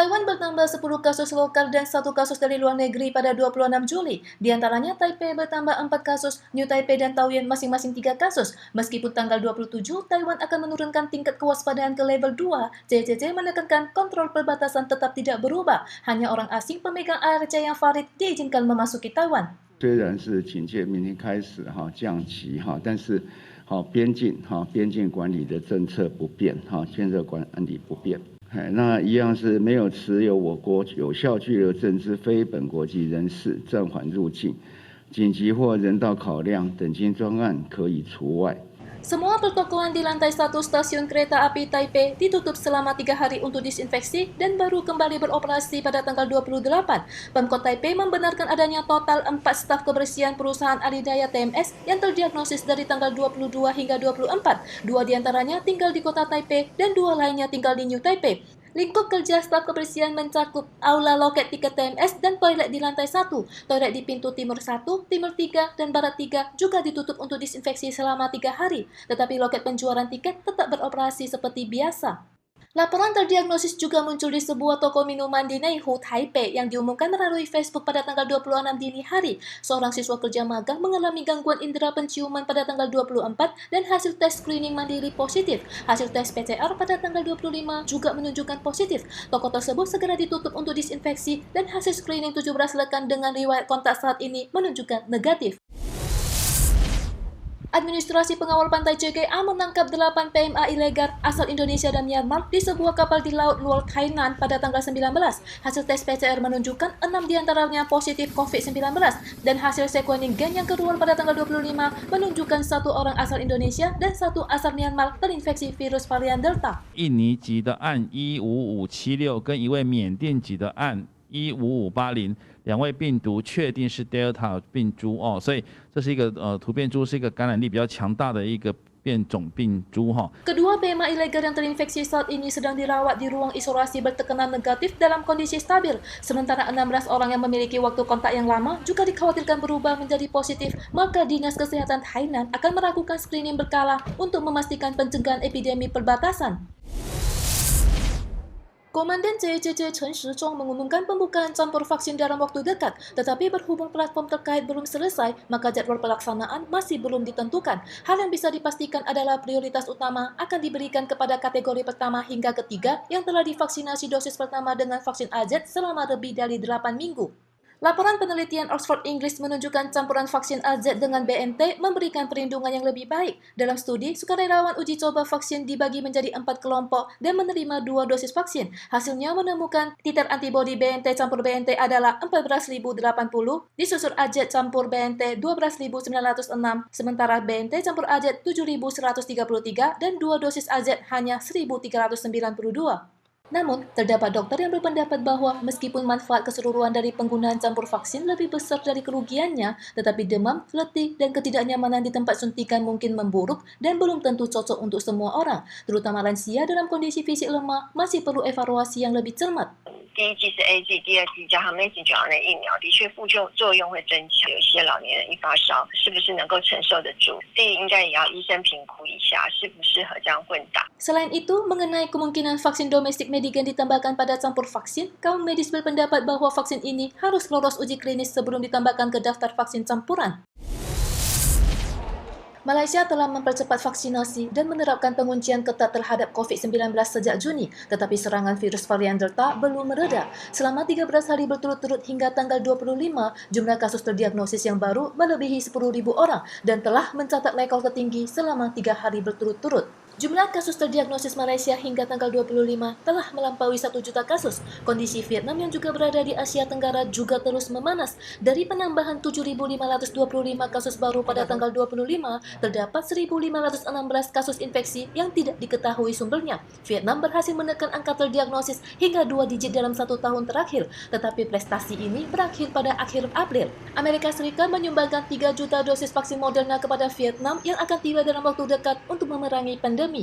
Taiwan bertambah 10 kasus lokal dan 1 kasus dari luar negeri pada 26 Juli. Di antaranya Taipei bertambah 4 kasus, New Taipei dan Taoyuan masing-masing 3 kasus. Meskipun tanggal 27, Taiwan akan menurunkan tingkat kewaspadaan ke level 2, CCC menekankan kontrol perbatasan tetap tidak berubah. Hanya orang asing pemegang ARC yang valid diizinkan memasuki Taiwan. 虽然是警戒明天开始降级但是边境管理的政策不变边境管理不变。那一样是没有持有我国有效居留证之非本国籍人士暂缓入境，紧急或人道考量等经专案可以除外。 Semua pertokoan di lantai 1 stasiun kereta api Taipei ditutup selama 3 hari untuk disinfeksi dan baru kembali beroperasi pada tanggal 28. Pemkot Taipei membenarkan adanya total 4 staf kebersihan perusahaan Alidaya TMS yang terdiagnosis dari tanggal 22 hingga 24. 2 diantaranya tinggal di kota Taipei dan 2 lainnya tinggal di New Taipei. Lingkup kerja staf kebersihan mencakup aula loket tiket TMS dan toilet di lantai 1. Toilet di pintu timur 1, timur 3, dan barat 3 juga ditutup untuk disinfeksi selama 3 hari. Tetapi loket penjualan tiket tetap beroperasi seperti biasa. Laporan terdiagnosis juga muncul di sebuah toko minuman di Neihu, Taipei yang diumumkan melalui Facebook pada tanggal 26 dini hari. Seorang siswa kerja magang mengalami gangguan indera penciuman pada tanggal 24 dan hasil tes screening mandiri positif. Hasil tes PCR pada tanggal 25 juga menunjukkan positif. Toko tersebut segera ditutup untuk disinfeksi dan hasil screening 17 rekan dengan riwayat kontak saat ini menunjukkan negatif. Administrasi Pengawal Pantai JKA menangkap 8 PMA ilegal asal Indonesia dan Myanmar di sebuah kapal di Laut Luar Hainan pada tanggal 19. Hasil tes PCR menunjukkan 6 diantaranya positif COVID-19 dan hasil sequencing gen yang keluar pada tanggal 25 menunjukkan 1 orang asal Indonesia dan 1 asal Myanmar terinfeksi virus varian Delta. 印尼籍的案15576跟一位缅甸籍的案15580，两位病毒确定是 Delta 病株所以这是一个突变株，是一个感染力比较强大的一个变种病株Kedua PMA ilegal yang terinfeksi saat ini sedang dirawat di ruang isolasi bertekanan negatif dalam kondisi stabil. Sementara 16 orang yang memiliki waktu kontak yang lama juga dikhawatirkan berubah menjadi positif. Maka Dinas Kesehatan Hainan akan melakukan screening berkala untuk memastikan pencegahan epidemi perbatasan. Komandan CCC Chen Shizhong mengumumkan pembukaan campur vaksin dalam waktu dekat, tetapi berhubung platform terkait belum selesai, maka jadwal pelaksanaan masih belum ditentukan. Hal yang bisa dipastikan adalah prioritas utama akan diberikan kepada kategori pertama hingga ketiga yang telah divaksinasi dosis pertama dengan vaksin AZ selama lebih dari 8 minggu. Laporan penelitian Oxford English menunjukkan campuran vaksin AZ dengan BNT memberikan perlindungan yang lebih baik. Dalam studi, sukarelawan uji coba vaksin dibagi menjadi 4 kelompok dan menerima 2 dosis vaksin. Hasilnya menemukan titer antibodi BNT campur BNT adalah 14.080, disusul AZ campur BNT 12.906, sementara BNT campur AZ 7.133 dan 2 dosis AZ hanya 1.392. Namun, terdapat dokter yang berpendapat bahwa meskipun manfaat keseluruhan dari penggunaan campur vaksin lebih besar dari kerugiannya, tetapi demam, letih, dan ketidaknyamanan di tempat suntikan mungkin memburuk dan belum tentu cocok untuk semua orang, terutama lansia dalam kondisi fisik lemah masih perlu evaluasi yang lebih cermat. 第一剂是 AZ， 第二剂加上messenger 的疫苗，的确副作用会增强。有些老年人一发烧，是不是能够承受得住？这应该也要医生评估一下，适不适合这样混打。 Selain itu, mengenai kemungkinan vaksin domestik Medigen ditambahkan pada campur vaksin, kaum medis berpendapat bahwa vaksin ini harus lolos uji klinis sebelum ditambahkan ke daftar vaksin campuran. Malaysia telah mempercepat vaksinasi dan menerapkan penguncian ketat terhadap COVID-19 sejak Juni, tetapi serangan virus varian Delta belum mereda. Selama 13 hari berturut-turut hingga tanggal 25, jumlah kasus terdiagnosis yang baru melebihi 10.000 orang dan telah mencatat rekor tertinggi selama 3 hari berturut-turut. Jumlah kasus terdiagnosis Malaysia hingga tanggal 25 telah melampaui 1 juta kasus. Kondisi Vietnam yang juga berada di Asia Tenggara juga terus memanas. Dari penambahan 7.525 kasus baru pada tanggal 25, terdapat 1.516 kasus infeksi yang tidak diketahui sumbernya. Vietnam berhasil menekan angka terdiagnosis hingga 2 digit dalam 1 tahun terakhir, tetapi prestasi ini berakhir pada akhir April. Amerika Serikat menyumbangkan 3 juta dosis vaksin Moderna kepada Vietnam yang akan tiba dalam waktu dekat untuk memerangi pandemi.